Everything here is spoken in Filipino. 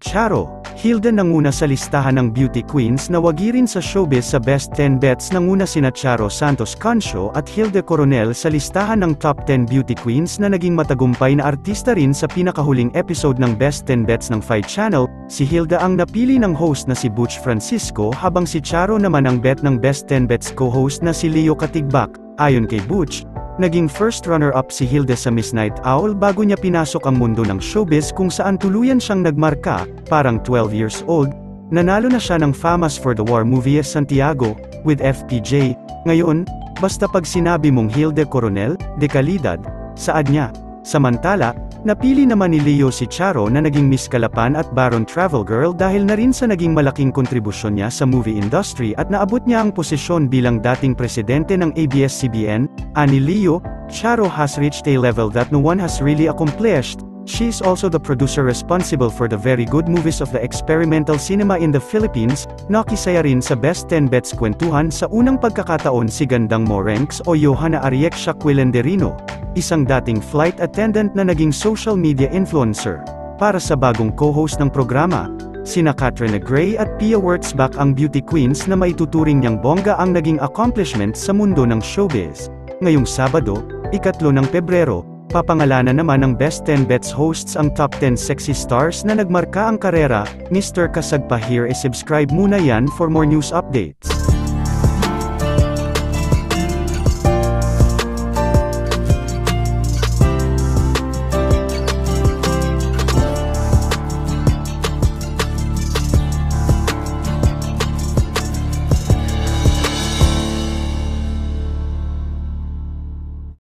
Charo, Hilda nanguna sa listahan ng beauty queens na wagirin sa showbiz sa Best 10 Bets. Nanguna sina Charo Santos Cancio at Hilda Coronel sa listahan ng Top 10 Beauty Queens na naging matagumpay na artista rin sa pinakahuling episode ng Best 10 Bets ng Fight Channel. Si Hilda ang napili ng host na si Butch Francisco habang si Charo naman ang bet ng Best 10 Bets co-host na si Leo Katigbak. Ayon kay Butch, naging first runner-up si Hilda sa Miss Night Owl bago niya pinasok ang mundo ng showbiz kung saan tuluyan siyang nagmarka, parang 12 years old. Nanalo na siya ng Famous for the War movie Santiago, with FPJ. Ngayon, basta pag sinabi mong Hilda Coronel, de kalidad, saad niya. Samantala, napili naman ni Leo si Charo na naging Miss Calapan at Baron Travel Girl dahil na rin sa naging malaking kontribusyon niya sa movie industry at naabot niya ang posisyon bilang dating presidente ng ABS-CBN. Ani Leo, Charo has reached a level that no one has really accomplished. She is also the producer responsible for the very good movies of the experimental cinema in the Philippines. Nakisaya rin sa Best 10 Bets kwentuhan sa unang pagkakataon si Gandang Morenx o Johanna Ariexia Quilenderino, isang dating flight attendant na naging social media influencer. Para sa bagong co-host ng programa, sina Katrina Gray at Pia Wurtzbach ang beauty queens na maituturing niyang bongga ang naging accomplishment sa mundo ng showbiz. Ngayong Sabado, 3 ng Pebrero, papangalanan naman ng Best 10 Bets hosts ang top 10 sexy stars na nagmarka ang karera. Mr. Kasagpa here is subscribe muna yan for more news updates.